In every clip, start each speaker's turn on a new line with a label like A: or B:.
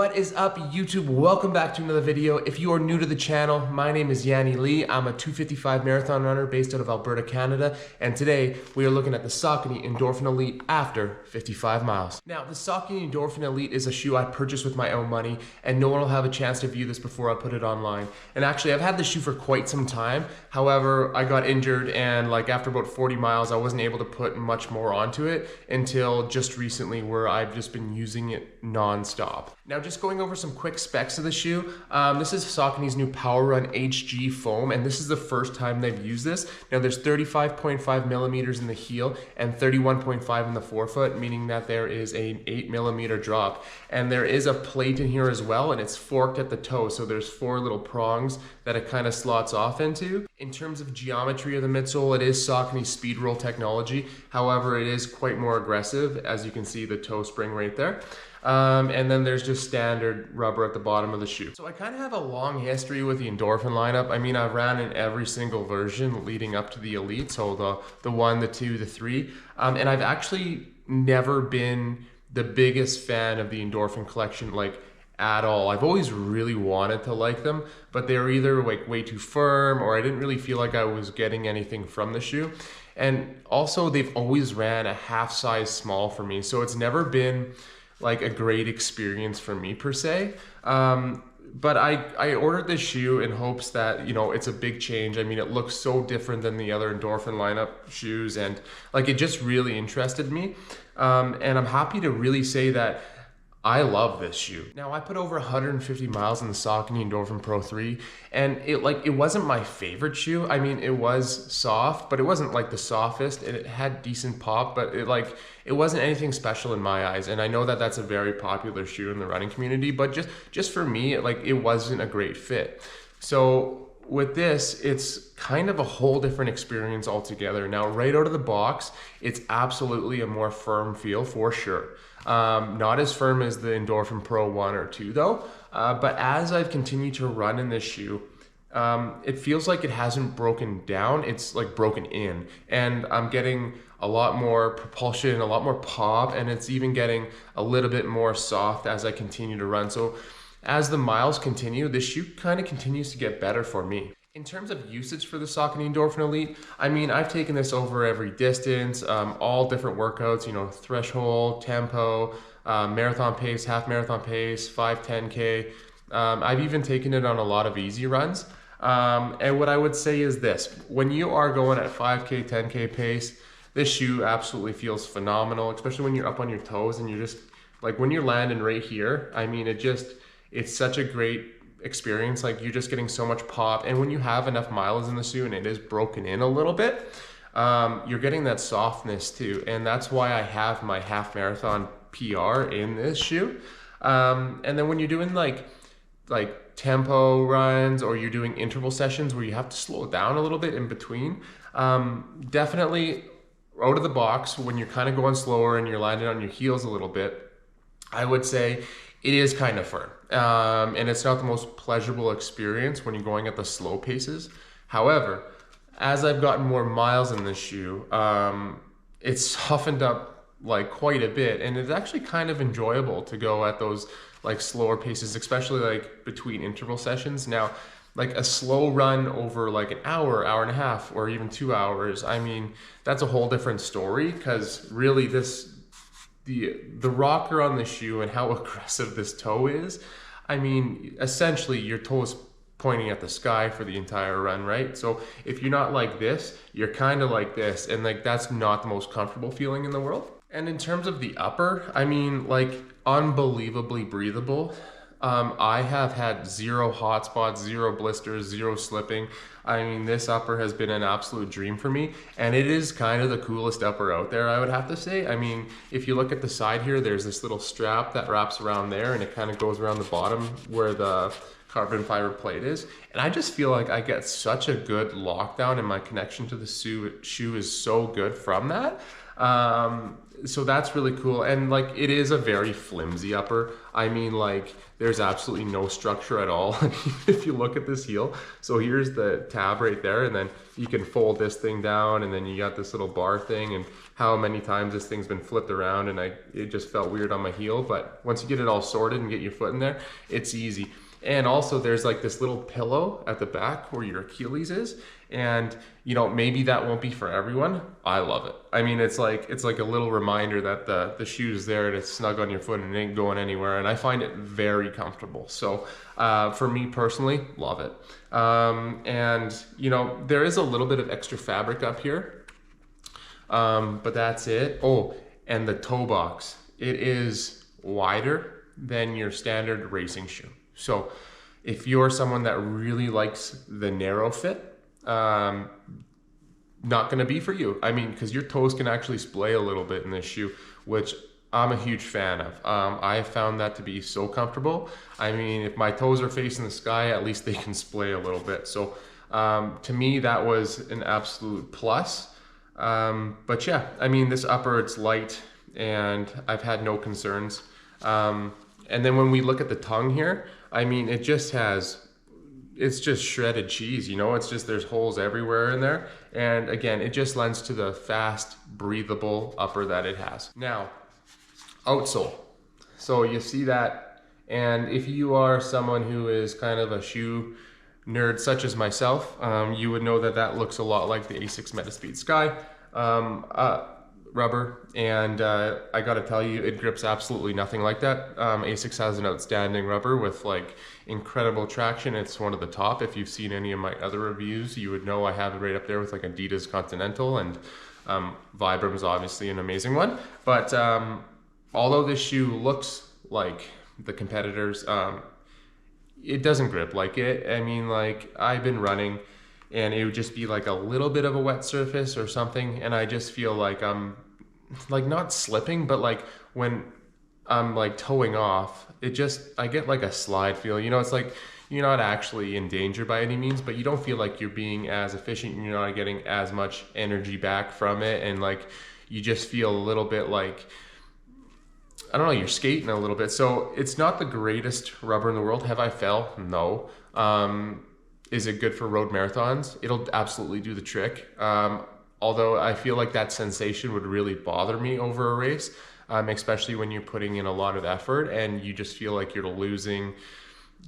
A: What is up, YouTube? Welcome back to another video. If you are new to the channel, my name is Yani Leigh. I'm a 255 marathon runner based out of Alberta, Canada, and today we are looking at the Saucony Endorphin Elite after 55 miles. Now, the Saucony Endorphin Elite is a shoe I purchased with my own money, and no one will have a chance to view this before I put it online. And actually, I've had this shoe for quite some time. However, I got injured, and after about 40 miles, I wasn't able to put much more onto it until just recently, where I've just been using it non-stop. Now, just going over some quick specs of the shoe. This is Saucony's new Power Run HG foam, and this is the first time they've used this. Now, there's 35.5 millimeters in the heel and 31.5 in the forefoot, meaning that there is an 8 millimeter drop. And there is a plate in here as well, and it's forked at the toe, so there's 4 little prongs that it kind of slots off into. In terms of geometry of the midsole, it is Saucony speed roll technology. However, it is quite more aggressive, as you can see the toe spring right there. And then there's just standard rubber at the bottom of the shoe. So I kind of have a long history with the Endorphin lineup. I mean, I've ran in every single version leading up to the Elite, so the 1, the 2, the 3. And I've actually never been the biggest fan of the Endorphin collection, at all. I've always really wanted to like them, but they were either way too firm, or I didn't really feel like I was getting anything from the shoe. And also, they've always ran a half size small for me, so it's never been a great experience for me per se. But I ordered this shoe in hopes that, it's a big change. I mean, it looks so different than the other Endorphin lineup shoes, and it just really interested me. And I'm happy to really say that I love this shoe. Now, I put over 150 miles in the Saucony Endorphin Pro 3, and it wasn't my favorite shoe. I mean, it was soft, but it wasn't the softest, and it had decent pop, but it wasn't anything special in my eyes. And I know that that's a very popular shoe in the running community, but just for me, it wasn't a great fit. So with this, it's kind of a whole different experience altogether. Now, right out of the box, it's absolutely a more firm feel for sure. Not as firm as the Endorphin Pro 1 or 2 though, but as I've continued to run in this shoe, it feels like it hasn't broken down, it's broken in, and I'm getting a lot more propulsion, a lot more pop, and it's even getting a little bit more soft as I continue to run. So as the miles continue, this shoe kind of continues to get better for me. In terms of usage for the Saucony Endorphin Elite, I mean, I've taken this over every distance, all different workouts, threshold, tempo, marathon pace, half marathon pace, 5, 10K. I've even taken it on a lot of easy runs. And what I would say is this: when you are going at 5K, 10K pace, this shoe absolutely feels phenomenal, especially when you're up on your toes and you're just, when you're landing right here, I mean, it's such a great experience. You're just getting so much pop, and when you have enough miles in the shoe and it is broken in a little bit, you're getting that softness too, and that's why I have my half marathon PR in this shoe. And then when you're doing tempo runs, or you're doing interval sessions where you have to slow it down a little bit in between, definitely out of the box, when you're kind of going slower and you're landing on your heels a little bit, I would say it is kind of firm, and it's not the most pleasurable experience when you're going at the slow paces. However, as I've gotten more miles in this shoe, it's softened up quite a bit, and it's actually kind of enjoyable to go at those slower paces, especially between interval sessions. Now, a slow run over an hour, hour and a half, or even 2 hours, I mean, that's a whole different story, because really the rocker on the shoe and how aggressive this toe is, I mean, essentially your toe is pointing at the sky for the entire run, right? So if you're not like this, you're kind of like this, and that's not the most comfortable feeling in the world. And in terms of the upper, I mean, unbelievably breathable. I have had 0 hot spots, 0 blisters, 0 slipping. I mean, this upper has been an absolute dream for me, and it is kind of the coolest upper out there, I would have to say. I mean, if you look at the side here, there's this little strap that wraps around there, and it kind of goes around the bottom where the carbon fiber plate is. And I just feel like I get such a good lockdown, and my connection to the shoe is so good from that. So that's really cool. And like, it is a very flimsy upper. I mean, like, there's absolutely no structure at all if you look at this heel. So here's the tab right there, and then you can fold this thing down, and then you got this little bar thing, and how many times this thing's been flipped around, and it just felt weird on my heel. But once you get it all sorted and get your foot in there, it's easy. And also there's like this little pillow at the back where your Achilles is. And you know, maybe that won't be for everyone. I love it. I mean, it's like a little reminder that the shoe's there and it's snug on your foot and it ain't going anywhere. And I find it very comfortable. So for me personally, love it. And you know, there is a little bit of extra fabric up here, but that's it. Oh, and the toe box, it is wider than your standard racing shoe. So if you're someone that really likes the narrow fit, not going to be for you. I mean, because your toes can actually splay a little bit in this shoe, which I'm a huge fan of. I found that to be so comfortable. I mean, if my toes are facing the sky, at least they can splay a little bit. So to me, that was an absolute plus. But yeah, I mean, this upper, it's light and I've had no concerns. And then when we look at the tongue here, I mean, it's just shredded cheese, you know, it's just, there's holes everywhere in there. And again, it just lends to the fast, breathable upper that it has. Now, outsole. So you see that, and if you are someone who is kind of a shoe nerd such as myself, you would know that that looks a lot like the Asics Metaspeed Sky rubber, and I gotta tell you, it grips absolutely nothing like that. Asics has an outstanding rubber with like incredible traction. It's one of the top. If you've seen any of my other reviews, you would know I have it right up there with like Adidas Continental, and Vibram's obviously an amazing one. But although this shoe looks like the competitors, it doesn't grip like it. I mean, like, I've been running and it would just be like a little bit of a wet surface or something, and I just feel like I'm like not slipping, but like when I'm like toeing off, I get like a slide feel. You know, it's like you're not actually in danger by any means, but you don't feel like you're being as efficient, you're not getting as much energy back from it, and like you just feel a little bit like, I don't know, you're skating a little bit. So it's not the greatest rubber in the world. Have I fell? No. Is it good for road marathons? It'll absolutely do the trick. Although I feel like that sensation would really bother me over a race, especially when you're putting in a lot of effort and you just feel like you're losing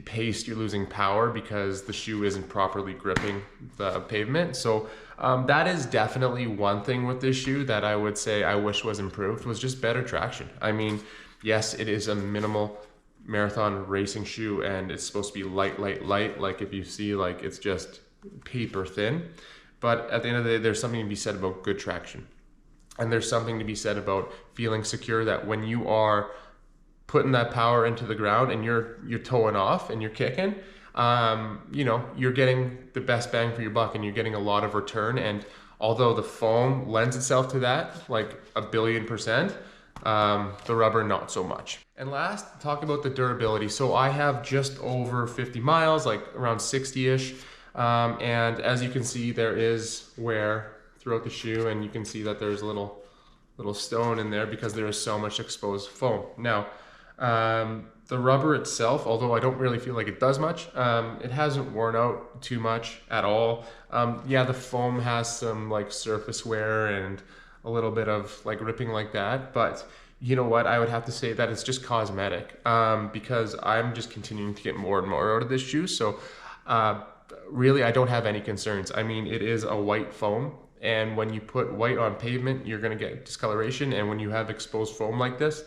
A: pace, you're losing power because the shoe isn't properly gripping the pavement. So that is definitely one thing with this shoe that I would say I wish was improved, was just better traction. I mean, yes, it is a minimal marathon racing shoe and it's supposed to be light. Like if you see, like, it's just paper thin. But at the end of the day, there's something to be said about good traction. And there's something to be said about feeling secure that when you are putting that power into the ground and you're toeing off and you're kicking, you know, you're getting the best bang for your buck and you're getting a lot of return. And although the foam lends itself to that, like 1,000,000,000%, the rubber, not so much. And last, talk about the durability. So I have just over 50 miles, like around 60-ish. And as you can see, there is wear throughout the shoe, and you can see that there's a little stone in there because there is so much exposed foam. Now, the rubber itself, although I don't really feel like it does much, it hasn't worn out too much at all. Yeah, the foam has some like surface wear and a little bit of like ripping like that, but you know what, I would have to say that it's just cosmetic, because I'm just continuing to get more and more out of this shoe. So really, I don't have any concerns. I mean, it is a white foam, and when you put white on pavement, you're going to get discoloration, and when you have exposed foam like this,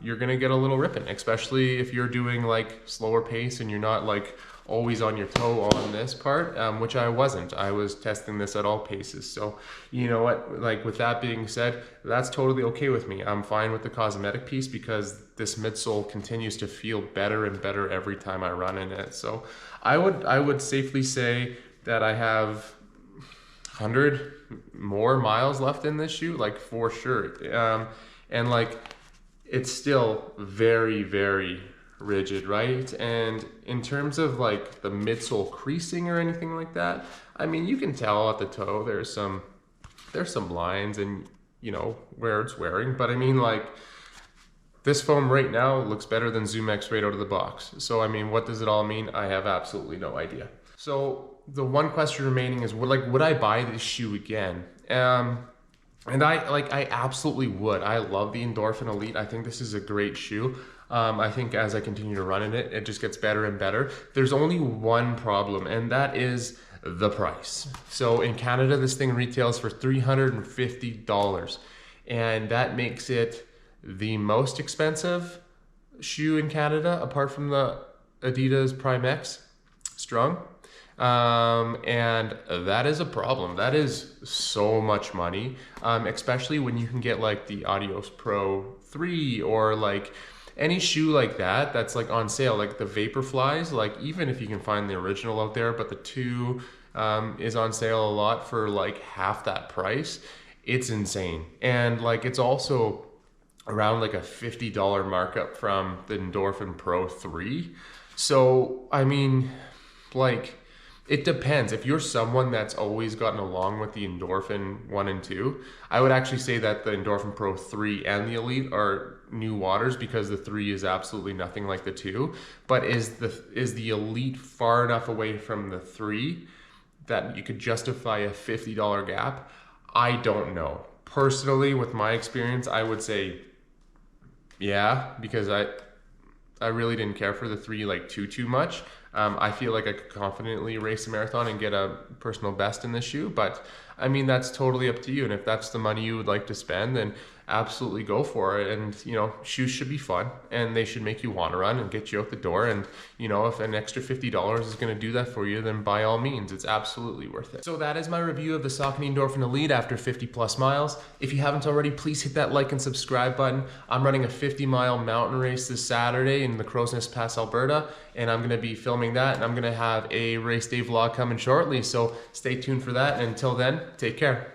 A: you're going to get a little ripping, especially if you're doing like slower pace and you're not like always on your toe on this part, which I wasn't. I was testing this at all paces. So you know what, like, with that being said, that's totally okay with me. I'm fine with the cosmetic piece because this midsole continues to feel better and better every time I run in it. So I would safely say that I have 100 more miles left in this shoe, like, for sure. And like, it's still very, very rigid, right? And in terms of like the midsole creasing or anything like that, I mean, you can tell at the toe there's some lines, and you know, where it's wearing. But I mean, like, this foam right now looks better than Zoom X right out of the box. So I mean, what does it all mean? I have absolutely no idea. So the one question remaining is, would I buy this shoe again? And I absolutely would. I love the Endorphin Elite. I think this is a great shoe. I think as I continue to run in it, it just gets better and better. There's only one problem, and that is the price. So in Canada, this thing retails for $350, and that makes it the most expensive shoe in Canada, apart from the Adidas Prime X Strung. And that is a problem. That is so much money, especially when you can get like the Adios Pro 3 or like any shoe like that that's like on sale, like the Vaporflies. Like, even if you can find the original out there, but the 2 is on sale a lot for like half that price. It's insane. And like, it's also around like a $50 markup from the Endorphin Pro 3. So I mean, like, it depends. If you're someone that's always gotten along with the Endorphin 1 and 2, I would actually say that the Endorphin Pro 3 and the Elite are new waters, because the 3 is absolutely nothing like the 2. But is the Elite far enough away from the 3 that you could justify a $50 gap? I don't know. Personally, with my experience, I would say yeah, because I really didn't care for the 3 like too much. I feel like I could confidently race a marathon and get a personal best in this shoe, but I mean, that's totally up to you. And if that's the money you would like to spend, then absolutely go for it. And, you know, shoes should be fun, and they should make you want to run and get you out the door. And, you know, if an extra $50 is going to do that for you, then by all means, it's absolutely worth it. So that is my review of the Saucony Endorphin Elite after 50+ miles. If you haven't already, please hit that like and subscribe button. I'm running a 50-mile mountain race this Saturday in the Crow's Nest Pass, Alberta, and I'm going to be filming that, and I'm going to have a race day vlog coming shortly. So stay tuned for that. And until then, take care.